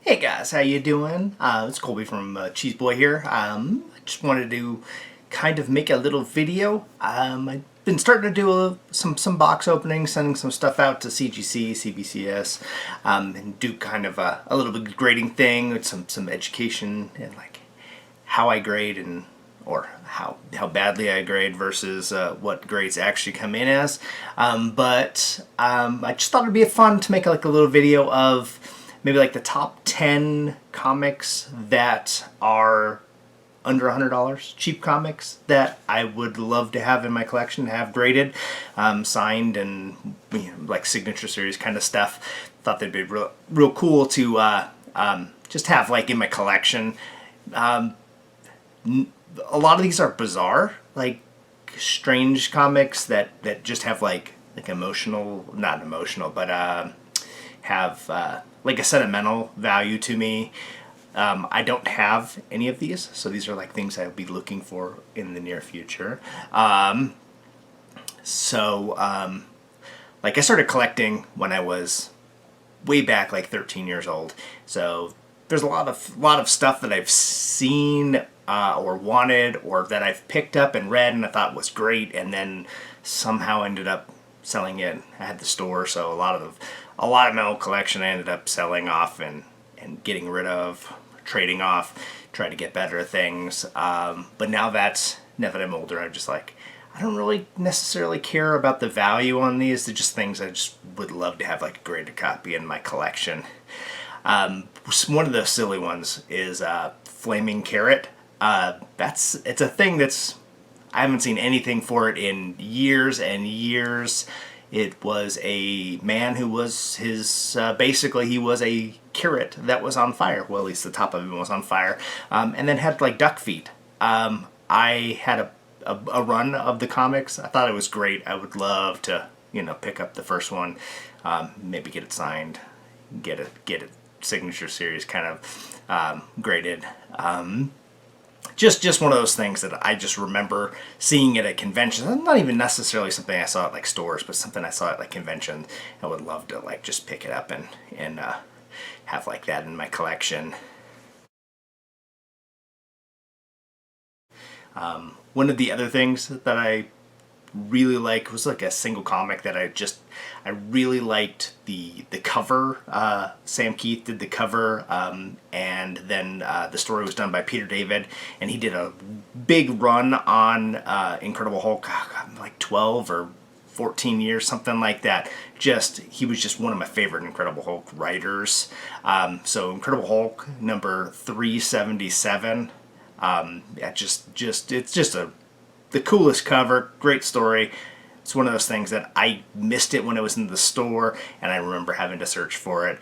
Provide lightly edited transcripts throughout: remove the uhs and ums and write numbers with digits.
Hey guys, how you doing? It's Colby from Cheese Boy here. I just wanted to kind of make a little video. I've been starting to do some box openings, sending some stuff out to CGC, CBCS, and do kind of a little bit grading thing with some education and like how I grade and or how badly I grade versus what grades actually come in as. I just thought it'd be fun to make like a little video of maybe like the top 10 comics that are under $100, cheap comics that I would love to have in my collection, have graded, signed, and like signature series kind of stuff. Thought they'd be real cool to just have like in my collection. A lot of these are bizarre, like strange comics that just have like emotional, not emotional, but have like a sentimental value to me. I don't have any of these, so these are like things I'll be looking for in the near future. Like I started collecting when I was way back, like 13 years old. So there's a lot of stuff that I've seen or wanted, or that I've picked up and read and I thought was great, and then somehow ended up selling it. I had the store, so a lot of my old collection I ended up selling off and getting rid of, trading off, trying to get better things. But now that I'm older, I'm just like, I don't really necessarily care about the value on these. They're just things I just would love to have like a graded copy in my collection. One of the silly ones is Flaming Carrot. It's a thing that's, I haven't seen anything for it in years and years. It was a man who was basically he was a carrot that was on fire. Well, at least the top of him was on fire. And then had like duck feet. I had a run of the comics. I thought it was great. I would love to, pick up the first one, maybe get it signed, get it signature series kind of graded. Just one of those things that I just remember seeing at a convention. Not even necessarily something I saw at like stores, but something I saw at like conventions. I would love to like just pick it up and have like that in my collection. One of the other things that I really like was like a single comic that I really liked the cover. Sam Keith did the cover, and then the story was done by Peter David, and he did a big run on Incredible Hulk, like 12 or 14 years, something like that. He was just one of my favorite Incredible Hulk writers. So Incredible Hulk number 377. It's just the coolest cover, great story. It's one of those things that I missed it when it was in the store, and I remember having to search for it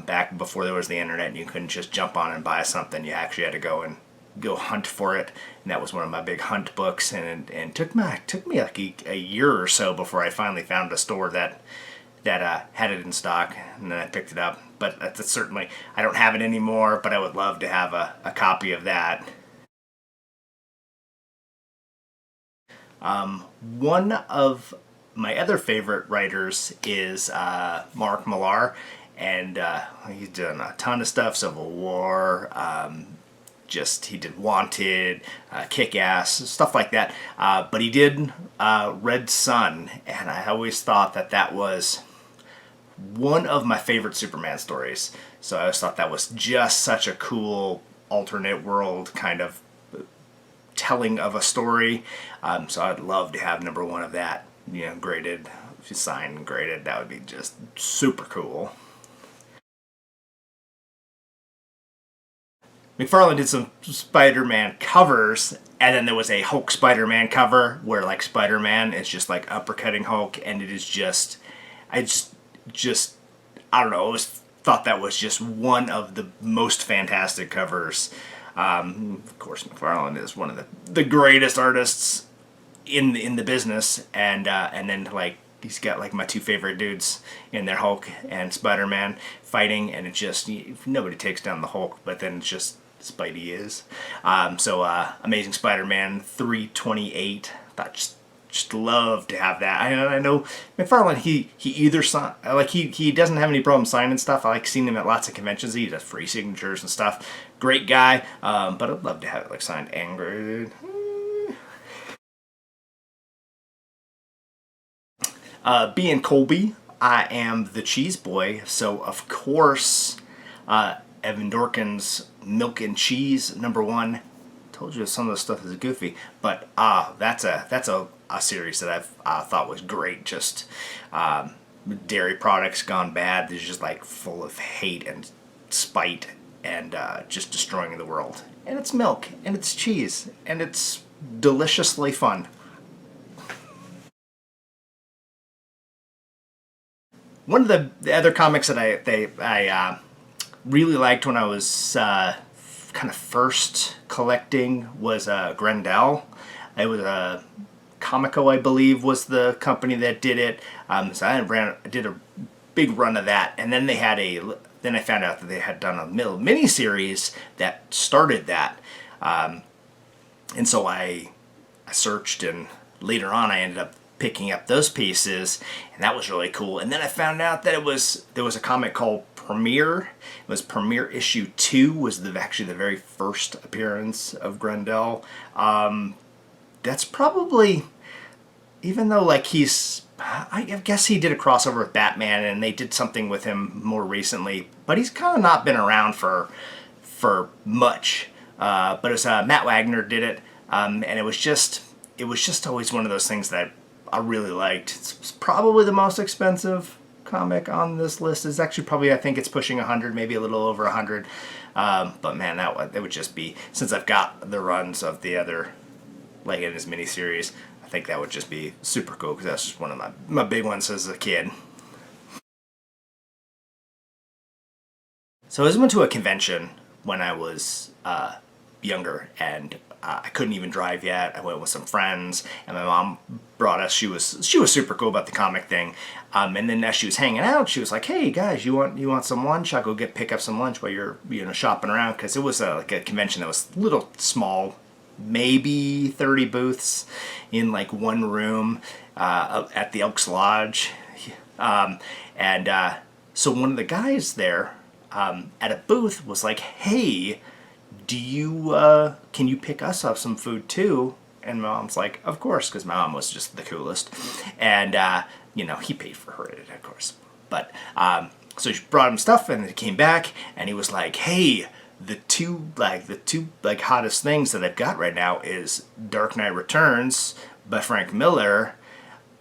back before there was the internet, and you couldn't just jump on and buy something. You actually had to go hunt for it, and that was one of my big hunt books, and took me like a year or so before I finally found a store that had it in stock, and then I picked it up. But that's certainly, I don't have it anymore, but I would love to have a copy of that. One of my other favorite writers is Mark Millar, and he's done a ton of stuff. Civil War, he did Wanted, Kick-Ass, stuff like that. But he did Red Sun, and I always thought that was one of my favorite Superman stories. So I always thought that was just such a cool alternate world kind of telling of a story. So I'd love to have number one of that, graded, signed and graded. That would be just super cool. McFarlane did some Spider-Man covers, and then there was a Hulk Spider-Man cover where like Spider-Man is just like uppercutting Hulk, and it is just, I don't know, I always thought that was just one of the most fantastic covers. Of course, McFarlane is one of the greatest artists in the business, and then like he's got like my two favorite dudes in there, Hulk and Spider-Man, fighting, and it just, nobody takes down the Hulk, but then it's just Spidey is. Amazing Spider-Man 328, thought just love to have that. I know McFarlane, he either he doesn't have any problem signing stuff. I like seeing him at lots of conventions. He does free signatures and stuff. Great guy, but I'd love to have it like signed and graded. Being Colby, I am the cheese boy, so of course, Evan Dorkin's Milk and Cheese #1. Told you some of the stuff is goofy, but that's a series that I've thought was great. Just dairy products gone bad. They're just like full of hate and spite and just destroying the world. And it's milk and it's cheese and it's deliciously fun. One of the other comics that I really liked when I was kind of first collecting was Grendel. It was Comico, I believe, was the company that did it. So I did a big run of that, and then then I found out that they had done a mini series that started that, and so I searched, and later on I ended up picking up those pieces, and that was really cool. And then I found out that there was a comic called Premiere. It was Premiere issue 2 was actually the very first appearance of Grendel. That's probably, even though like I guess he did a crossover with Batman and they did something with him more recently, but he's kind of not been around for much. But it was Matt Wagner did it, and it was just always one of those things that I really liked. It's probably the most expensive comic on this list. Is actually probably, I think it's pushing 100, maybe a little over 100. But man, that would just be, since I've got the runs of the other, like in his miniseries, I think that would just be super cool because that's just one of my big ones as a kid. So I went to a convention when I was younger, and I couldn't even drive yet. I went with some friends, and my mom brought us. She was super cool about the comic thing. And then as she was hanging out, she was like, "Hey guys, you want some lunch? I'll go pick up some lunch while you're shopping around." Because it was like a convention that was a little small, maybe 30 booths in like one room at the Elks Lodge. So one of the guys there at a booth was like, "Hey, can you pick us up some food too?" And my mom's like, "Of course," because my mom was just the coolest. And, he paid for her, of course. But, so she brought him stuff, and he came back, and he was like, "Hey, the two hottest things that I've got right now is Dark Knight Returns by Frank Miller,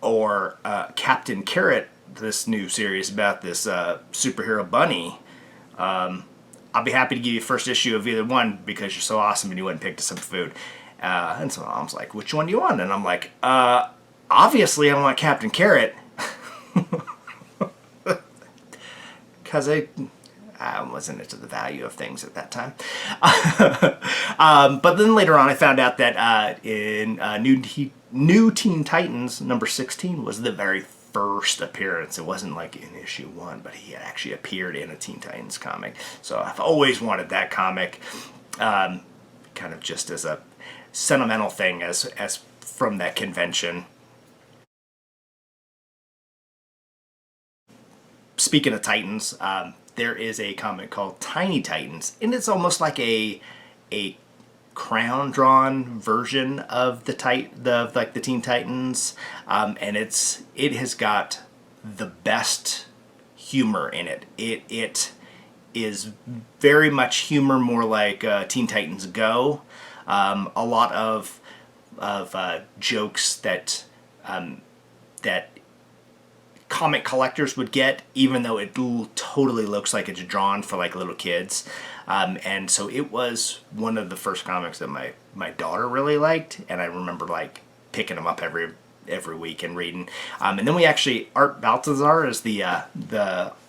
or Captain Carrot, this new series about this superhero bunny. I'll be happy to give you first issue of either one because you're so awesome and you went and picked us some food." And so my mom's like, "Which one do you want?" And I'm like, obviously I want Captain Carrot. Because I wasn't into the value of things at that time. But then later on I found out that in New Teen Titans #16 was the very first appearance. It wasn't like in issue 1, but he had actually appeared in a Teen Titans comic. So I've always wanted that comic, kind of just as a sentimental thing as from that convention. Speaking of Titans, there is a comic called Tiny Titans, and it's almost like a crayon drawn version of the Teen Titans, and it has got the best humor in it. It is very much humor, more like Teen Titans Go. A lot of jokes that comic collectors would get, even though it totally looks like it's drawn for like little kids. And so it was one of the first comics that my daughter really liked, and I remember like picking them up every week and reading. And then we actually, Art Baltazar is the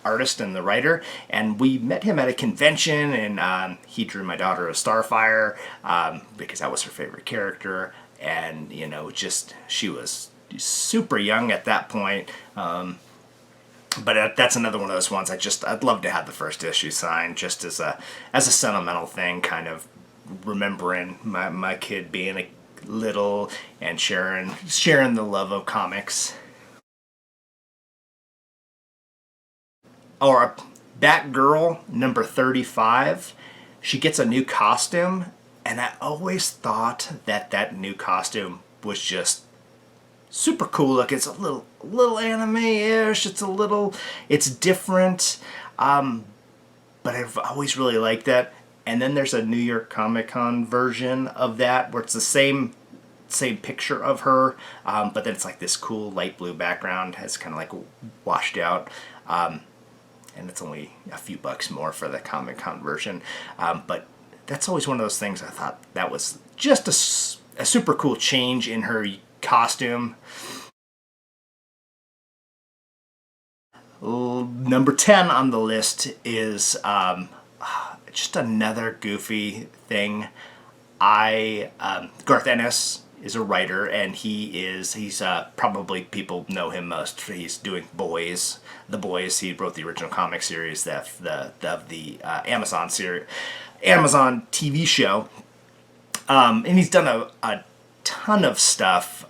artist and the writer, and we met him at a convention, and he drew my daughter a Starfire because that was her favorite character, and she was super young at that point. But that's another one of those ones I'd love to have the first issue signed, just as a sentimental thing, kind of remembering my kid being little and sharing the love of comics. Or Batgirl number 35. She gets a new costume, and I always thought that new costume was just super cool. Look, it's a little anime-ish. It's different. But I've always really liked that. And then there's a New York Comic Con version of that where it's the same picture of her, but then it's like this cool light blue background. It's kind of like washed out. And it's only a few bucks more for the Comic Con version. But that's always one of those things I thought that was just a super cool change in her costume. Number 10 on the list is just another goofy thing. Garth Ennis is a writer, and he's probably people know him most. He's doing The Boys. He wrote the original comic series, the Amazon TV show, and he's done a ton of stuff.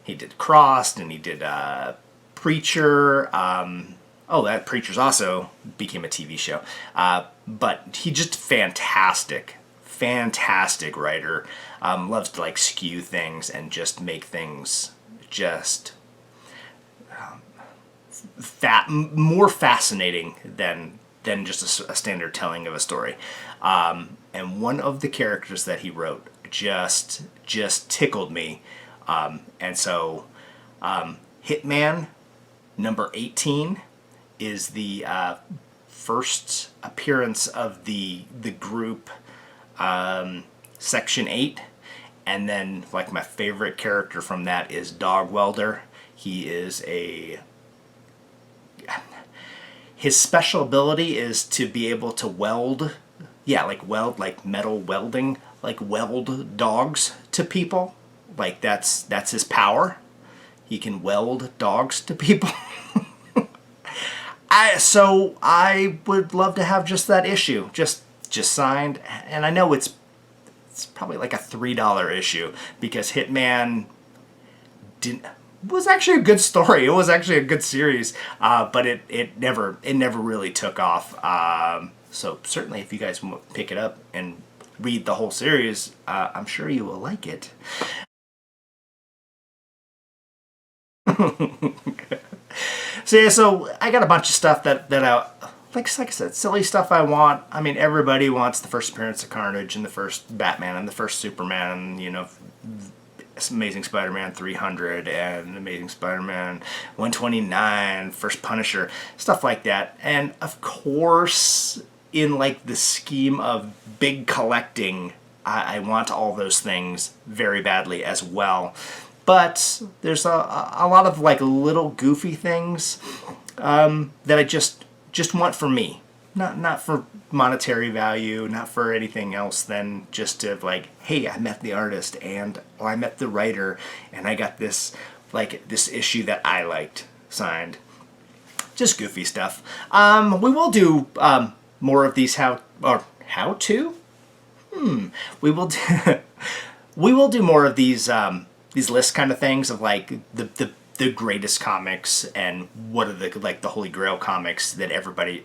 He did Crossed, and he did Preacher. That Preacher's also became a TV show. But he just fantastic writer. Loves to like skew things and just make things just more fascinating than just a standard telling of a story. And one of the characters that he wrote just tickled me. And so Hitman number 18 is the first appearance of the group Section 8, and then like my favorite character from that is Dog Welder. His special ability is to be able to weld metal welding, like weld dogs to people. Like that's his power. He can weld dogs to people. So I would love to have just that issue, just signed, and I know it's probably like a $3 issue because Hitman was actually a good story. It was actually a good series, but it never really took off. So certainly, if you guys pick it up and read the whole series, I'm sure you will like it. So I got a bunch of stuff that I, like I said, silly stuff I want. I mean, everybody wants the first appearance of Carnage and the first Batman and the first Superman, Amazing Spider-Man 300 and Amazing Spider-Man 129, first Punisher, stuff like that. And of course, in like the scheme of big collecting, I want all those things very badly as well. But there's a lot of like little goofy things that I just want for me, not for monetary value, not for anything else than just to like, hey, I met the artist or I met the writer, and I got this issue that I liked signed. Just goofy stuff. We will do more of these how to. We will do more of these list kind of things of like the greatest comics and what are the holy grail comics that everybody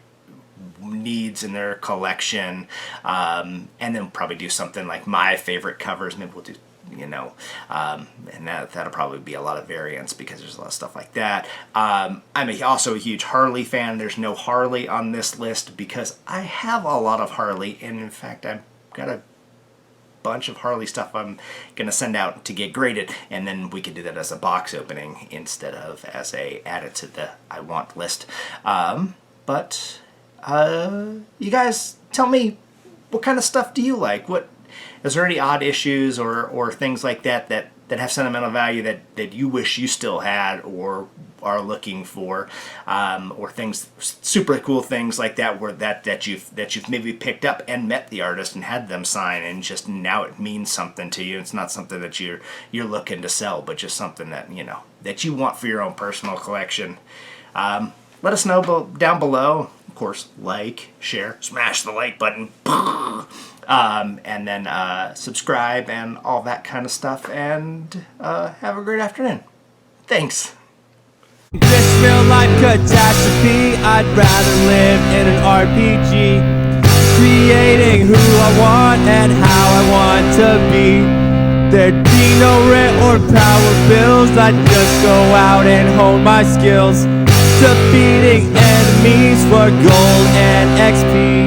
needs in their collection, and then probably do something like my favorite covers. Maybe we'll do and that'll probably be a lot of variants because there's a lot of stuff like that. I'm also a huge Harley fan. There's no Harley on this list because I have a lot of Harley, and in fact I've got a bunch of Harley stuff I'm gonna send out to get graded, and then we could do that as a box opening instead of as add it to the I want list. But you guys tell me, what kind of stuff do you like? What is there any odd issues or things like that have sentimental value that you wish you still had or are looking for, or things, super cool things like that where that you've maybe picked up and met the artist and had them sign, and just now it means something to you. It's not something that you're looking to sell, but just something that that you want for your own personal collection. Let us know down below. Of course, like, share, smash the like button. And then subscribe and all that kind of stuff. And have a great afternoon. Thanks. This real life catastrophe, I'd rather live in an RPG, creating who I want and how I want to be. There'd be no rent or power bills, I'd just go out and hone my skills, defeating enemies for gold and XP.